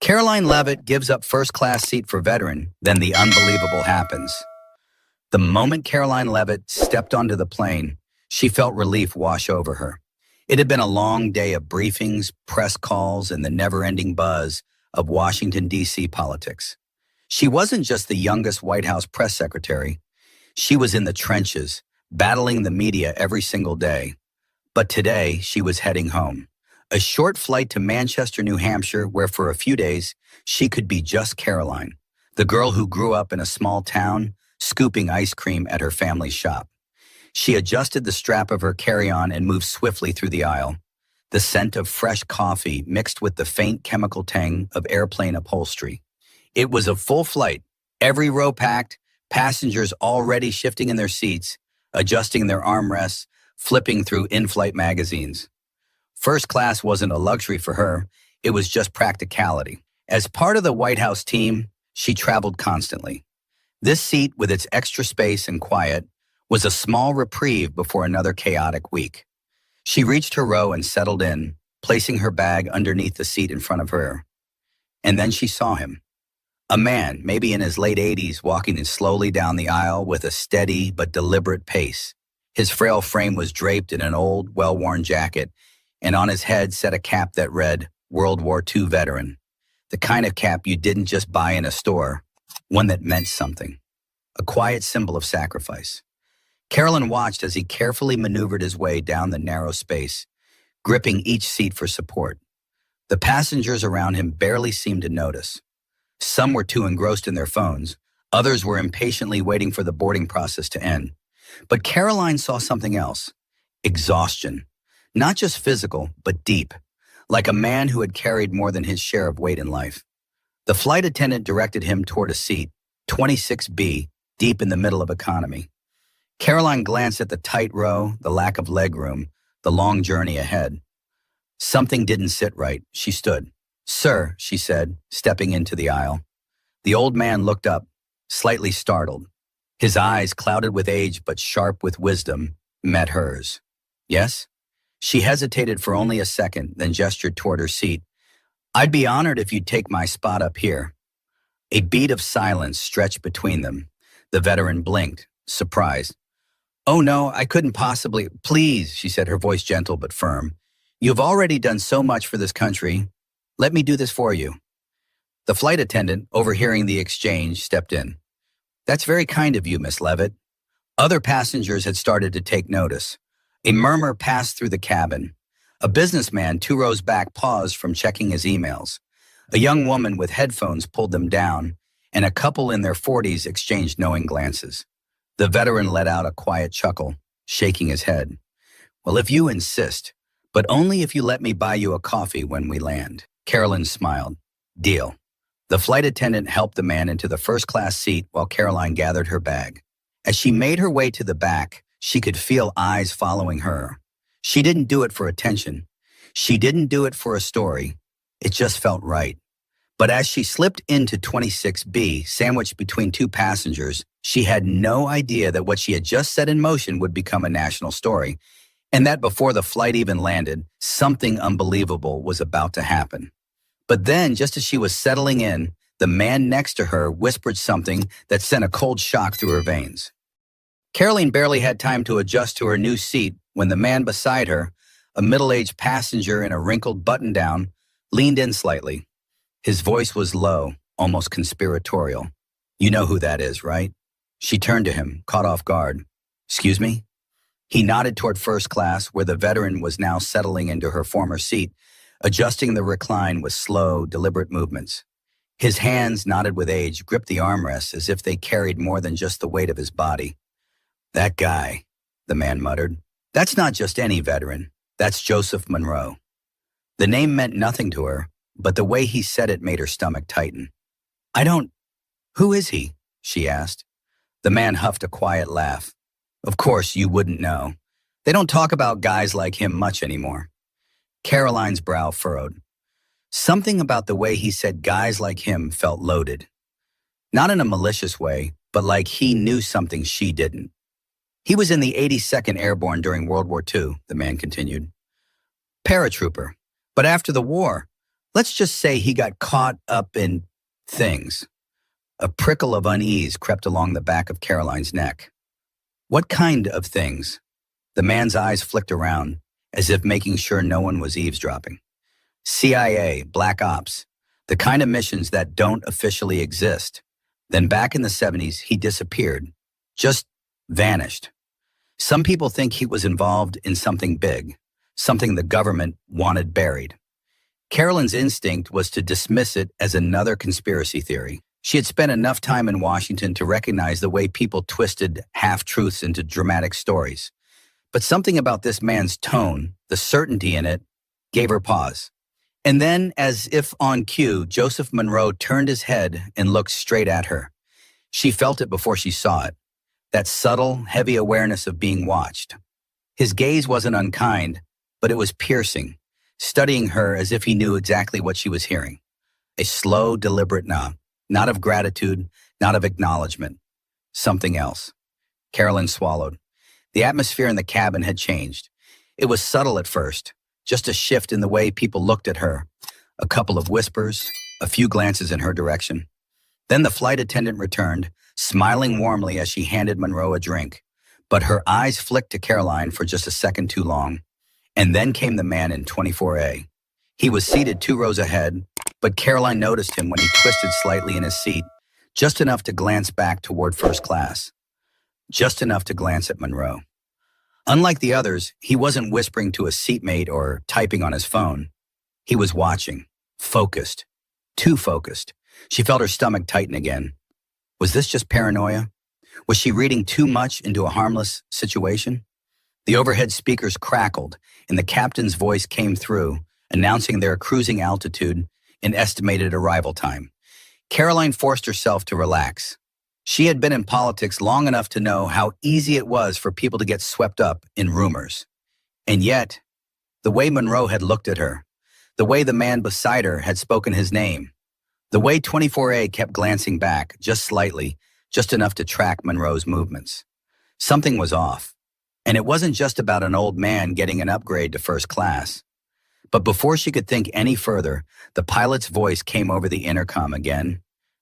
Karoline Leavitt gives up first-class seat for veteran, then the unbelievable happens. The moment Karoline Leavitt stepped onto the plane, she felt relief wash over her. It had been a long day of briefings, press calls, and the never-ending buzz of Washington, D.C. politics. She wasn't just the youngest White House press secretary. She was in the trenches, battling the media every single day. But today, she was heading home. A short flight to Manchester, New Hampshire, where for a few days, she could be just Karoline, the girl who grew up in a small town, scooping ice cream at her family's shop. She adjusted the strap of her carry-on and moved swiftly through the aisle. The scent of fresh coffee mixed with the faint chemical tang of airplane upholstery. It was a full flight, every row packed, passengers already shifting in their seats, adjusting their armrests, flipping through in-flight magazines. First class wasn't a luxury for her, it was just practicality. As part of the White House team, she traveled constantly. This seat, with its extra space and quiet, was a small reprieve before another chaotic week. She reached her row and settled in, placing her bag underneath the seat in front of her. And then she saw him. A man, maybe in his late 80s, walking slowly down the aisle with a steady but deliberate pace. His frail frame was draped in an old, well-worn jacket, and on his head sat a cap that read, World War II veteran. The kind of cap you didn't just buy in a store, one that meant something. A quiet symbol of sacrifice. Karoline watched as he carefully maneuvered his way down the narrow space, gripping each seat for support. The passengers around him barely seemed to notice. Some were too engrossed in their phones. Others were impatiently waiting for the boarding process to end. But Karoline saw something else. Exhaustion. Not just physical, but deep. Like a man who had carried more than his share of weight in life. The flight attendant directed him toward a seat, 26B, deep in the middle of economy. Karoline glanced at the tight row, the lack of legroom, the long journey ahead. Something didn't sit right. She stood. Sir, she said, stepping into the aisle. The old man looked up, slightly startled. His eyes, clouded with age but sharp with wisdom, met hers. Yes? She hesitated for only a second, then gestured toward her seat. I'd be honored if you'd take my spot up here. A beat of silence stretched between them. The veteran blinked, surprised. Oh no, I couldn't possibly. Please, she said, her voice gentle but firm. You've already done so much for this country. Let me do this for you. The flight attendant, overhearing the exchange, stepped in. That's very kind of you, Miss Leavitt. Other passengers had started to take notice. A murmur passed through the cabin. A businessman 2 rows back paused from checking his emails. A young woman with headphones pulled them down, and a couple in their 40s exchanged knowing glances. The veteran let out a quiet chuckle, shaking his head. Well, if you insist, but only if you let me buy you a coffee when we land. Karoline smiled. Deal. The flight attendant helped the man into the first-class seat while Karoline gathered her bag. As she made her way to the back, she could feel eyes following her. She didn't do it for attention. She didn't do it for a story. It just felt right. But as she slipped into 26B, sandwiched between 2 passengers, she had no idea that what she had just set in motion would become a national story, and that before the flight even landed, something unbelievable was about to happen. But then, just as she was settling in, the man next to her whispered something that sent a cold shock through her veins. Karoline barely had time to adjust to her new seat when the man beside her, a middle-aged passenger in a wrinkled button-down, leaned in slightly. His voice was low, almost conspiratorial. You know who that is, right? She turned to him, caught off guard. Excuse me? He nodded toward first class, where the veteran was now settling into her former seat, adjusting the recline with slow, deliberate movements. His hands, knotted with age, gripped the armrests as if they carried more than just the weight of his body. That guy, the man muttered. That's not just any veteran. That's Joseph Monroe. The name meant nothing to her, but the way he said it made her stomach tighten. Who is he? She asked. The man huffed a quiet laugh. Of course, you wouldn't know. They don't talk about guys like him much anymore. Karoline's brow furrowed. Something about the way he said guys like him felt loaded. Not in a malicious way, but like he knew something she didn't. He was in the 82nd Airborne during World War II, the man continued. Paratrooper. But after the war, Let's just say he got caught up in things. A prickle of unease crept along the back of Caroline's neck. What kind of things? The man's eyes flicked around, as if making sure no one was eavesdropping. CIA, Black Ops, the kind of missions that don't officially exist. Then back in the 70s, he disappeared, just vanished. Some people think he was involved in something big, something the government wanted buried. Caroline's instinct was to dismiss it as another conspiracy theory. She had spent enough time in Washington to recognize the way people twisted half-truths into dramatic stories. But something about this man's tone, the certainty in it, gave her pause. And then, as if on cue, Joseph Monroe turned his head and looked straight at her. She felt it before she saw it, that subtle, heavy awareness of being watched. His gaze wasn't unkind, but it was piercing, studying her as if he knew exactly what she was hearing. A slow, deliberate nod, not of gratitude, not of acknowledgement. Something else. Caroline swallowed. The atmosphere in the cabin had changed. It was subtle at first, just a shift in the way people looked at her. A couple of whispers, a few glances in her direction. Then the flight attendant returned, smiling warmly as she handed Monroe a drink. But her eyes flicked to Caroline for just a second too long. And then came the man in 24A. He was seated 2 rows ahead, but Caroline noticed him when he twisted slightly in his seat, just enough to glance back toward first class. Just enough to glance at Monroe. Unlike the others, he wasn't whispering to a seatmate or typing on his phone. He was watching, focused, too focused. She felt her stomach tighten again. Was this just paranoia? Was she reading too much into a harmless situation? The overhead speakers crackled, and the captain's voice came through, announcing their cruising altitude and estimated arrival time. Caroline forced herself to relax. She had been in politics long enough to know how easy it was for people to get swept up in rumors. And yet, the way Monroe had looked at her, the way the man beside her had spoken his name, the way 24A kept glancing back, just slightly, just enough to track Monroe's movements. Something was off. And it wasn't just about an old man getting an upgrade to first class. But before she could think any further, the pilot's voice came over the intercom again,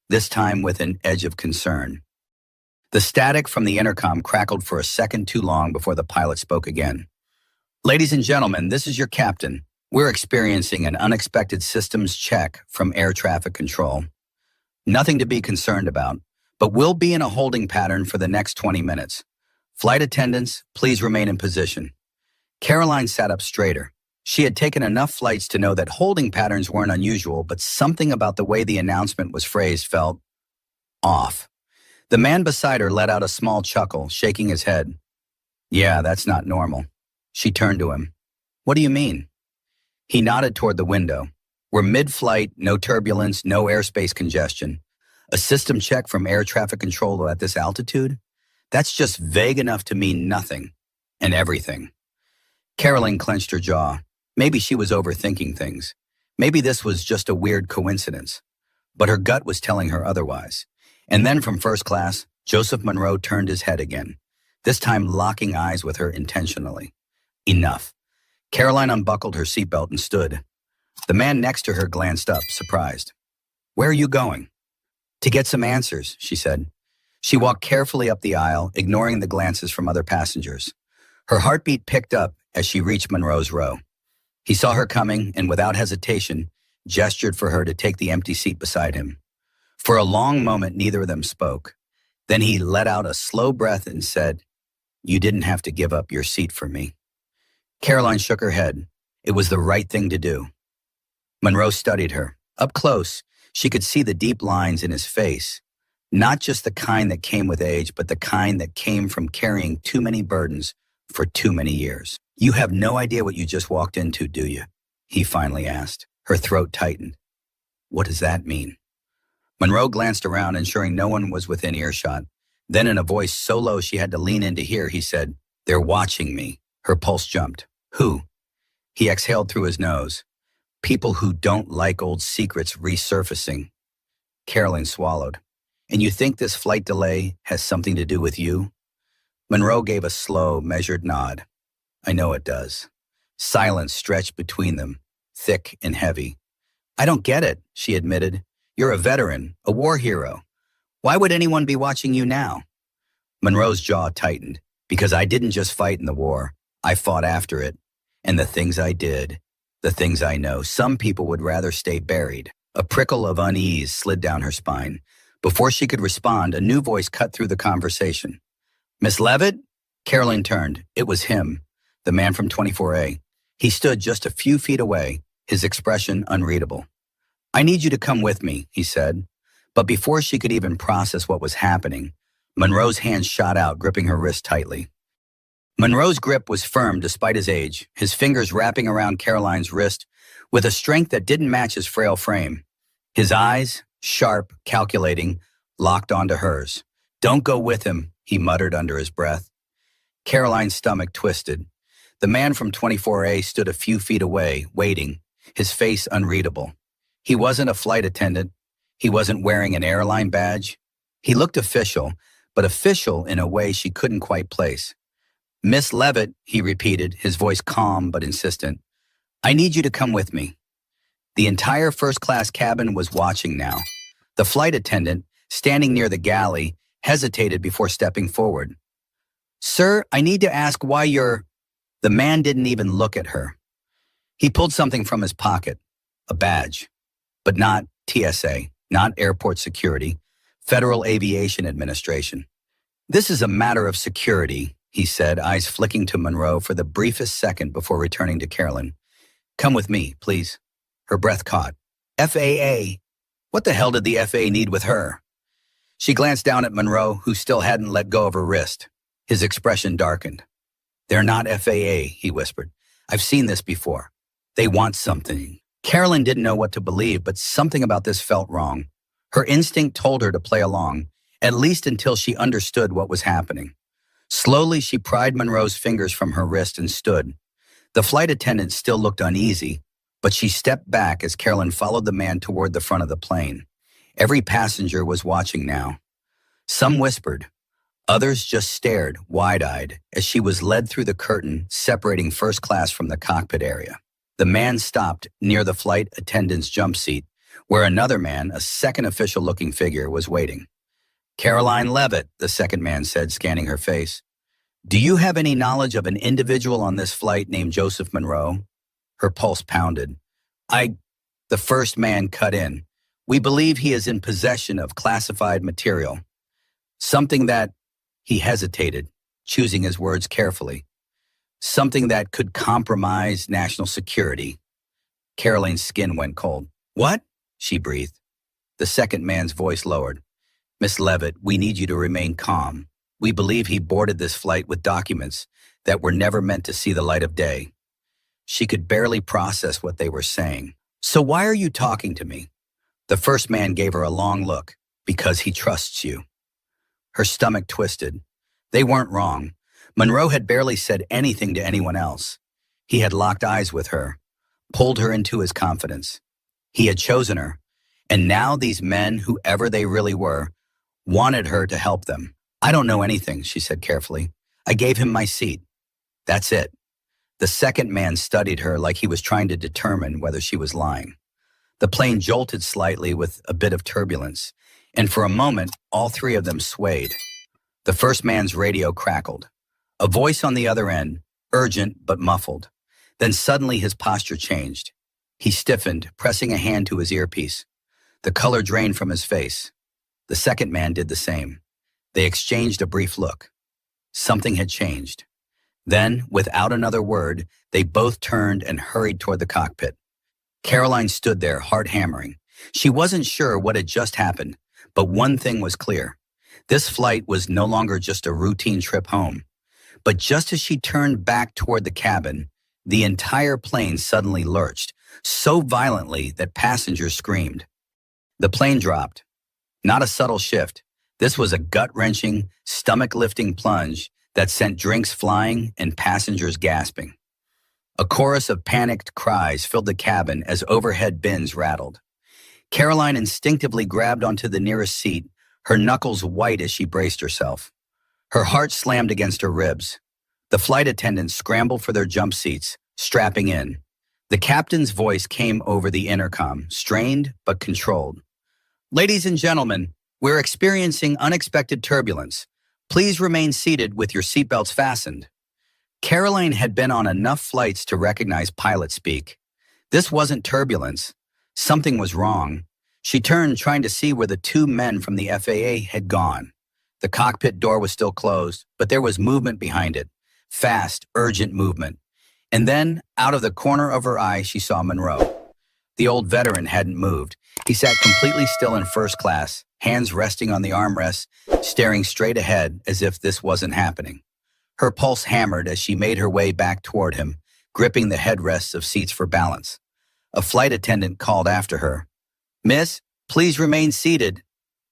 this time with an edge of concern. The static from the intercom crackled for a second too long before the pilot spoke again. Ladies and gentlemen, this is your captain. We're experiencing an unexpected systems check from air traffic control. Nothing to be concerned about, but we'll be in a holding pattern for the next 20 minutes. Flight attendants, please remain in position. Caroline sat up straighter. She had taken enough flights to know that holding patterns weren't unusual, but something about the way the announcement was phrased felt off. The man beside her let out a small chuckle, shaking his head. Yeah, that's not normal. She turned to him. What do you mean? He nodded toward the window. We're mid-flight, no turbulence, no airspace congestion. A system check from air traffic control at this altitude? That's just vague enough to mean nothing and everything. Caroline clenched her jaw. Maybe she was overthinking things. Maybe this was just a weird coincidence. But her gut was telling her otherwise. And then from first class, Joseph Monroe turned his head again, this time locking eyes with her intentionally. Enough. Caroline unbuckled her seatbelt and stood. The man next to her glanced up, surprised. Where are you going? To get some answers, she said. She walked carefully up the aisle, ignoring the glances from other passengers. Her heartbeat picked up as she reached Monroe's row. He saw her coming and, without hesitation, gestured for her to take the empty seat beside him. For a long moment, neither of them spoke. Then he let out a slow breath and said, You didn't have to give up your seat for me. Caroline shook her head. It was the right thing to do. Monroe studied her. Up close, she could see the deep lines in his face. Not just the kind that came with age, but the kind that came from carrying too many burdens for too many years. You have no idea what you just walked into, do you? He finally asked. Her throat tightened. What does that mean? Monroe glanced around, ensuring no one was within earshot. Then in a voice so low she had to lean in to hear, he said, They're watching me. Her pulse jumped. Who? He exhaled through his nose. People who don't like old secrets resurfacing. Caroline swallowed. And you think this flight delay has something to do with you? Monroe gave a slow, measured nod. I know it does. Silence stretched between them, thick and heavy. I don't get it, she admitted. You're a veteran, a war hero. Why would anyone be watching you now? Monroe's jaw tightened. Because I didn't just fight in the war. I fought after it. And the things I did, the things I know, some people would rather stay buried. A prickle of unease slid down her spine. Before she could respond, a new voice cut through the conversation. Miss Leavitt? Karoline turned. It was him, the man from 24A. He stood just a few feet away, his expression unreadable. I need you to come with me, he said. But before she could even process what was happening, Monroe's hand shot out, gripping her wrist tightly. Monroe's grip was firm despite his age, his fingers wrapping around Karoline's wrist with a strength that didn't match his frail frame. His eyes, sharp, calculating, locked onto hers. Don't go with him, he muttered under his breath. Karoline's stomach twisted. The man from 24A stood a few feet away, waiting, his face unreadable. He wasn't a flight attendant. He wasn't wearing an airline badge. He looked official, but official in a way she couldn't quite place. Miss Leavitt, he repeated, his voice calm but insistent. I need you to come with me. The entire first-class cabin was watching now. The flight attendant, standing near the galley, hesitated before stepping forward. Sir, I need to ask why you're... The man didn't even look at her. He pulled something from his pocket, a badge, but not TSA, not airport security, Federal Aviation Administration. This is a matter of security, he said, eyes flicking to Monroe for the briefest second before returning to Karoline. Come with me, please. Her breath caught. FAA. What the hell did the FAA need with her? She glanced down at Monroe, who still hadn't let go of her wrist. His expression darkened. They're not FAA, he whispered. I've seen this before. They want something. Karoline didn't know what to believe, but something about this felt wrong. Her instinct told her to play along, at least until she understood what was happening. Slowly, she pried Monroe's fingers from her wrist and stood. The flight attendant still looked uneasy, but she stepped back as Karoline followed the man toward the front of the plane. Every passenger was watching now. Some whispered. Others just stared, wide-eyed, as she was led through the curtain separating first class from the cockpit area. The man stopped near the flight attendant's jump seat, where another man, a second official-looking figure, was waiting. Karoline Leavitt, the second man said, scanning her face. Do you have any knowledge of an individual on this flight named Joseph Monroe? Her pulse pounded. The first man cut in. We believe he is in possession of classified material. Something that, he hesitated, choosing his words carefully. Something that could compromise national security. Karoline's skin went cold. What? She breathed. The second man's voice lowered. Miss Leavitt, we need you to remain calm. We believe he boarded this flight with documents that were never meant to see the light of day. She could barely process what they were saying. So why are you talking to me? The first man gave her a long look. Because he trusts you. Her stomach twisted. They weren't wrong. Monroe had barely said anything to anyone else. He had locked eyes with her, pulled her into his confidence. He had chosen her, and now these men, whoever they really were, wanted her to help them. I don't know anything, she said carefully. I gave him my seat. That's it. The second man studied her like he was trying to determine whether she was lying. The plane jolted slightly with a bit of turbulence, and for a moment, all three of them swayed. The first man's radio crackled. A voice on the other end, urgent but muffled. Then suddenly his posture changed. He stiffened, pressing a hand to his earpiece. The color drained from his face. The second man did the same. They exchanged a brief look. Something had changed. Then, without another word, they both turned and hurried toward the cockpit. Karoline stood there, heart hammering. She wasn't sure what had just happened, but one thing was clear. This flight was no longer just a routine trip home. But just as she turned back toward the cabin, the entire plane suddenly lurched, so violently that passengers screamed. The plane dropped. Not a subtle shift. This was a gut-wrenching, stomach-lifting plunge that sent drinks flying and passengers gasping. A chorus of panicked cries filled the cabin as overhead bins rattled. Karoline instinctively grabbed onto the nearest seat, her knuckles white as she braced herself. Her heart slammed against her ribs. The flight attendants scrambled for their jump seats, strapping in. The captain's voice came over the intercom, strained but controlled. Ladies and gentlemen, we're experiencing unexpected turbulence. Please remain seated with your seatbelts fastened. Karoline had been on enough flights to recognize pilot speak. This wasn't turbulence. Something was wrong. She turned, trying to see where the two men from the FAA had gone. The cockpit door was still closed, but there was movement behind it. Fast, urgent movement. And then, out of the corner of her eye, she saw Monroe. The old veteran hadn't moved. He sat completely still in first class, hands resting on the armrests, staring straight ahead as if this wasn't happening. Her pulse hammered as she made her way back toward him, gripping the headrests of seats for balance. A flight attendant called after her. "Miss, please remain seated."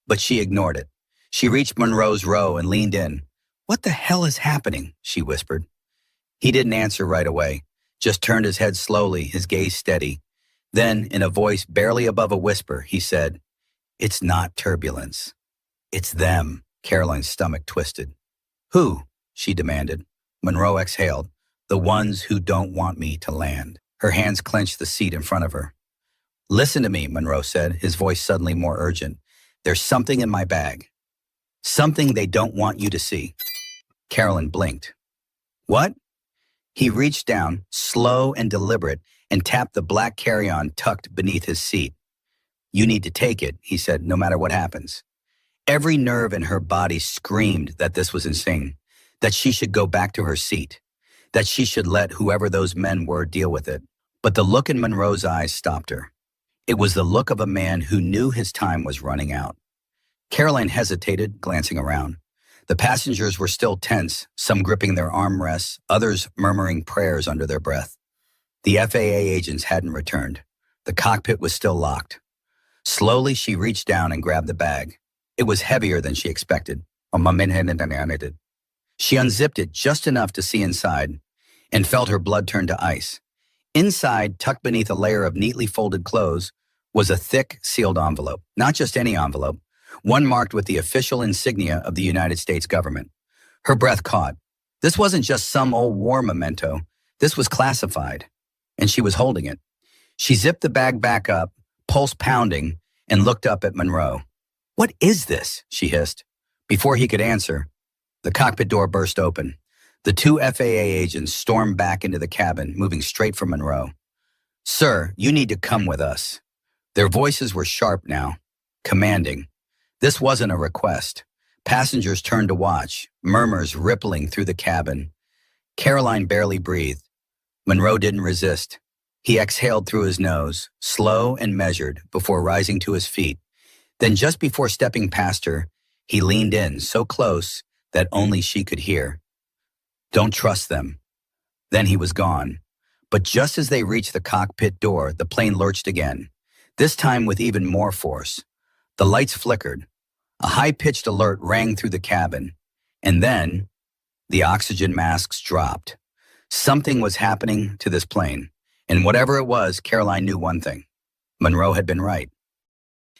But she ignored it. She reached Monroe's row and leaned in. "What the hell is happening?" she whispered. He didn't answer right away, just turned his head slowly, his gaze steady. Then, in a voice barely above a whisper, he said, "It's not turbulence. It's them." Karoline's stomach twisted. "Who?" she demanded. Monroe exhaled. "The ones who don't want me to land." Her hands clenched the seat in front of her. "Listen to me," Monroe said, his voice suddenly more urgent. "There's something in my bag. Something they don't want you to see." Karoline blinked. "What?" He reached down, slow and deliberate, and tapped the black carry-on tucked beneath his seat. "You need to take it," he said, "no matter what happens." Every nerve in her body screamed that this was insane, that she should go back to her seat, that she should let whoever those men were deal with it. But the look in Monroe's eyes stopped her. It was the look of a man who knew his time was running out. Karoline hesitated, glancing around. The passengers were still tense, some gripping their armrests, others murmuring prayers under their breath. The FAA agents hadn't returned. The cockpit was still locked. Slowly, she reached down and grabbed the bag. It was heavier than she expected. She unzipped it just enough to see inside and felt her blood turn to ice. Inside, tucked beneath a layer of neatly folded clothes, was a thick, sealed envelope. Not just any envelope, one marked with the official insignia of the United States government. Her breath caught. This wasn't just some old war memento. This was classified, and she was holding it. She zipped the bag back up, pulse pounding, and looked up at Monroe. "What is this?" she hissed. Before he could answer, the cockpit door burst open. The two FAA agents stormed back into the cabin, moving straight for Monroe. "Sir, you need to come with us." Their voices were sharp now, commanding. This wasn't a request. Passengers turned to watch, murmurs rippling through the cabin. Karoline barely breathed. Monroe didn't resist. He exhaled through his nose, slow and measured, before rising to his feet. Then just before stepping past her, he leaned in so close that only she could hear. "Don't trust them." Then he was gone. But just as they reached the cockpit door, the plane lurched again, this time with even more force. The lights flickered. A high-pitched alert rang through the cabin. And then, the oxygen masks dropped. Something was happening to this plane. And whatever it was, Karoline knew one thing. Monroe had been right.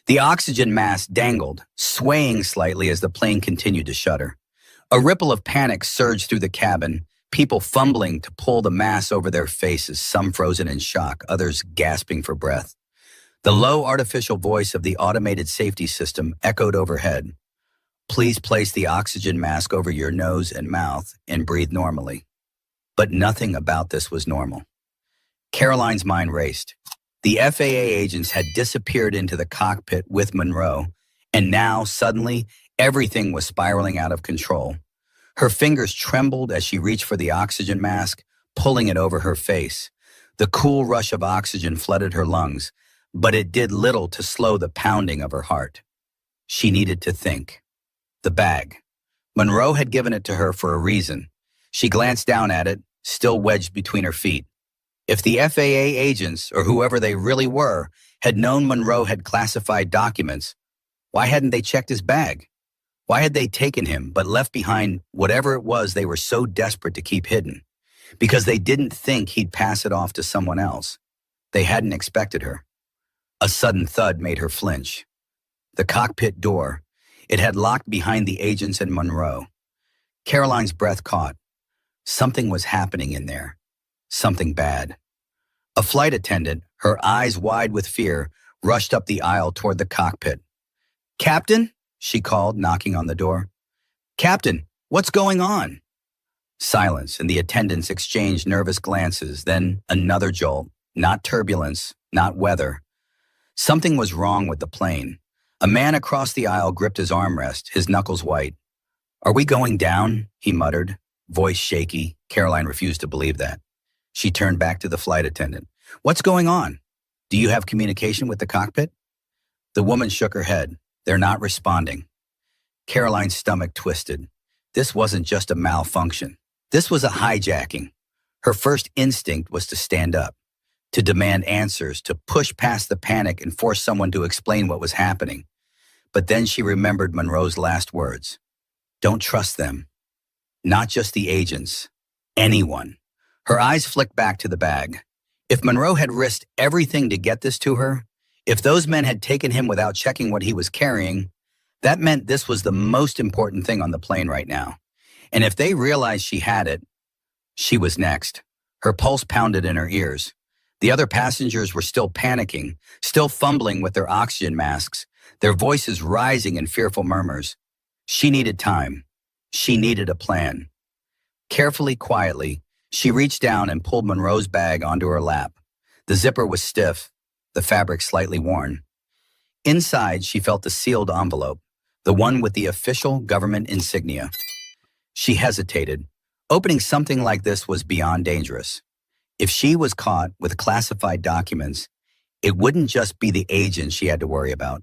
The oxygen mask dangled, swaying slightly as the plane continued to shudder. A ripple of panic surged through the cabin, people fumbling to pull the mask over their faces, some frozen in shock, others gasping for breath. The low artificial voice of the automated safety system echoed overhead. "Please place the oxygen mask over your nose and mouth and breathe normally." But nothing about this was normal. Karoline's mind raced. The FAA agents had disappeared into the cockpit with Monroe, and now, suddenly, everything was spiraling out of control. Her fingers trembled as she reached for the oxygen mask, pulling it over her face. The cool rush of oxygen flooded her lungs, but it did little to slow the pounding of her heart. She needed to think. The bag. Monroe had given it to her for a reason. She glanced down at it, still wedged between her feet. If the FAA agents, or whoever they really were, had known Monroe had classified documents, why hadn't they checked his bag? Why had they taken him but left behind whatever it was they were so desperate to keep hidden? Because they didn't think he'd pass it off to someone else. They hadn't expected her. A sudden thud made her flinch. The cockpit door. It had locked behind the agents and Monroe. Karoline's breath caught. Something was happening in there. Something bad. A flight attendant, her eyes wide with fear, rushed up the aisle toward the cockpit. "Captain?" she called, knocking on the door. "Captain, what's going on?" Silence, and the attendants exchanged nervous glances, then another jolt. Not turbulence, not weather. Something was wrong with the plane. A man across the aisle gripped his armrest, his knuckles white. "Are we going down?" he muttered, voice shaky. Karoline refused to believe that. She turned back to the flight attendant. "What's going on? Do you have communication with the cockpit?" The woman shook her head. "They're not responding." Karoline's stomach twisted. This wasn't just a malfunction. This was a hijacking. Her first instinct was to stand up, to demand answers, to push past the panic and force someone to explain what was happening. But then she remembered Monroe's last words. Don't trust them. Not just the agents. Anyone. Her eyes flicked back to the bag. If Monroe had risked everything to get this to her, if those men had taken him without checking what he was carrying, that meant this was the most important thing on the plane right now. And if they realized she had it, she was next. Her pulse pounded in her ears. The other passengers were still panicking, still fumbling with their oxygen masks, their voices rising in fearful murmurs. She needed time. She needed a plan. Carefully, quietly, she reached down and pulled Monroe's bag onto her lap. The zipper was stiff, the fabric slightly worn. Inside, she felt the sealed envelope, the one with the official government insignia. She hesitated. Opening something like this was beyond dangerous. If she was caught with classified documents, it wouldn't just be the agent she had to worry about.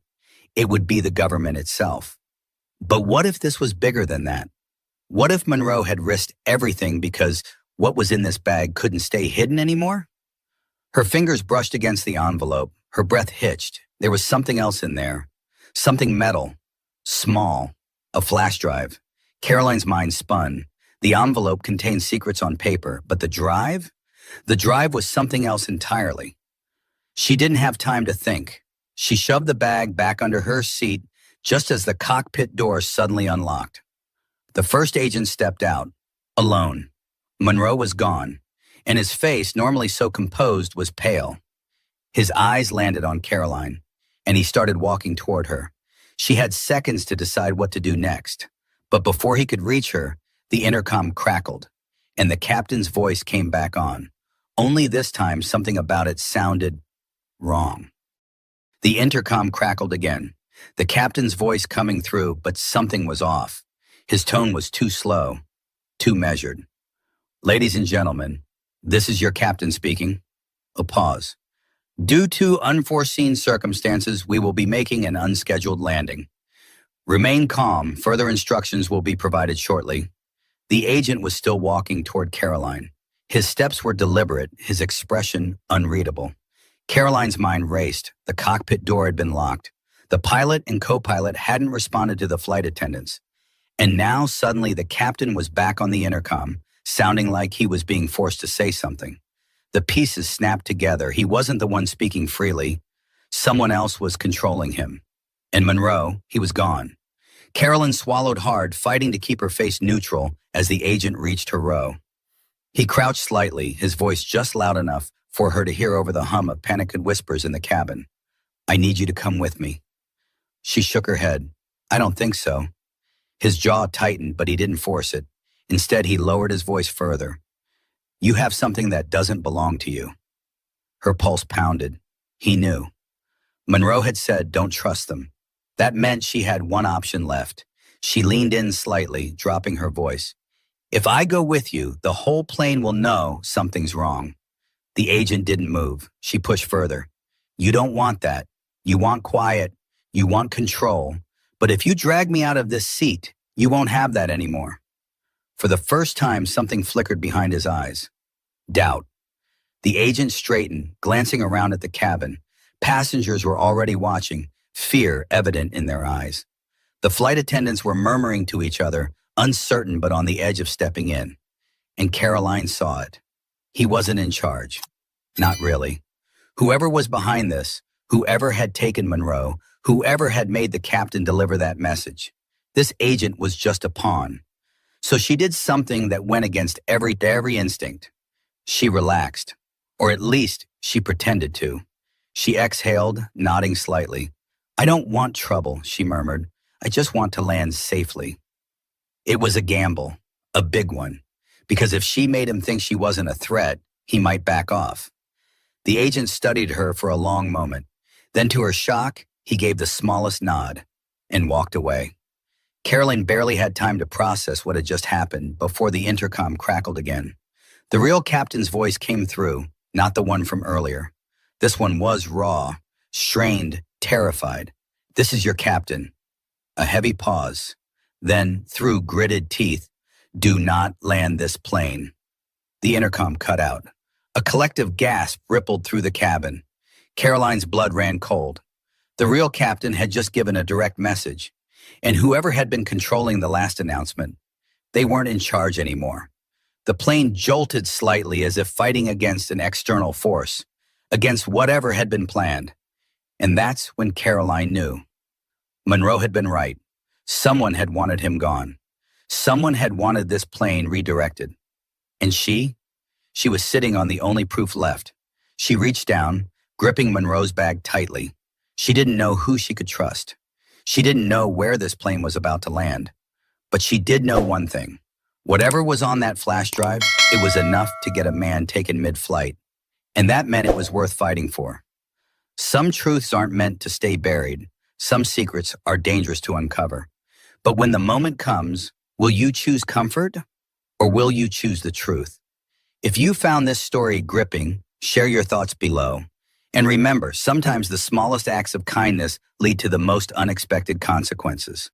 It would be the government itself. But what if this was bigger than that? What if Monroe had risked everything because what was in this bag couldn't stay hidden anymore? Her fingers brushed against the envelope. Her breath hitched. There was something else in there. Something metal. Small. A flash drive. Karoline's mind spun. The envelope contained secrets on paper, but the drive? The drive was something else entirely. She didn't have time to think. She shoved the bag back under her seat just as the cockpit door suddenly unlocked. The first agent stepped out, alone. Monroe was gone, and his face, normally so composed, was pale. His eyes landed on Karoline, and he started walking toward her. She had seconds to decide what to do next, but before he could reach her, the intercom crackled, and the captain's voice came back on. Only this time, something about it sounded wrong. The intercom crackled again, the captain's voice coming through, but something was off. His tone was too slow, too measured. "Ladies and gentlemen, this is your captain speaking." A pause. "Due to unforeseen circumstances, we will be making an unscheduled landing. Remain calm. Further instructions will be provided shortly." The agent was still walking toward Karoline. His steps were deliberate, his expression unreadable. Karoline's mind raced. The cockpit door had been locked. The pilot and co-pilot hadn't responded to the flight attendants. And now suddenly the captain was back on the intercom, sounding like he was being forced to say something. The pieces snapped together. He wasn't the one speaking freely. Someone else was controlling him. And Monroe, he was gone. Karoline swallowed hard, fighting to keep her face neutral as the agent reached her row. He crouched slightly, his voice just loud enough for her to hear over the hum of panicked whispers in the cabin. "I need you to come with me." She shook her head. "I don't think so." His jaw tightened, but he didn't force it. Instead, he lowered his voice further. "You have something that doesn't belong to you." Her pulse pounded. He knew. Monroe had said, "Don't trust them." That meant she had one option left. She leaned in slightly, dropping her voice. "If I go with you, the whole plane will know something's wrong." The agent didn't move. She pushed further. "You don't want that. You want quiet. You want control. But if you drag me out of this seat, you won't have that anymore." For the first time, something flickered behind his eyes. Doubt. The agent straightened, glancing around at the cabin. Passengers were already watching, fear evident in their eyes. The flight attendants were murmuring to each other, uncertain but on the edge of stepping in. And Karoline saw it. He wasn't in charge. Not really. Whoever was behind this, whoever had taken Monroe, whoever had made the captain deliver that message, this agent was just a pawn. So she did something that went against every instinct. She relaxed. Or at least she pretended to. She exhaled, nodding slightly. I don't want trouble, she murmured. I just want to land safely. It was a gamble, a big one, because if she made him think she wasn't a threat, he might back off. The agent studied her for a long moment. Then to her shock, he gave the smallest nod and walked away. Karoline barely had time to process what had just happened before the intercom crackled again. The real captain's voice came through, not the one from earlier. This one was raw, strained, terrified. This is your captain. A heavy pause. Then, through gritted teeth, do not land this plane. The intercom cut out. A collective gasp rippled through the cabin. Karoline's blood ran cold. The real captain had just given a direct message, and whoever had been controlling the last announcement, they weren't in charge anymore. The plane jolted slightly as if fighting against an external force, against whatever had been planned. And that's when Karoline knew. Monroe had been right. Someone had wanted him gone. Someone had wanted this plane redirected. And she was sitting on the only proof left. She reached down, gripping Monroe's bag tightly. She didn't know who she could trust. She didn't know where this plane was about to land. But she did know one thing. Whatever was on that flash drive, it was enough to get a man taken mid-flight. And that meant it was worth fighting for. Some truths aren't meant to stay buried. Some secrets are dangerous to uncover. But when the moment comes, will you choose comfort or will you choose the truth? If you found this story gripping, share your thoughts below. And remember, sometimes the smallest acts of kindness lead to the most unexpected consequences.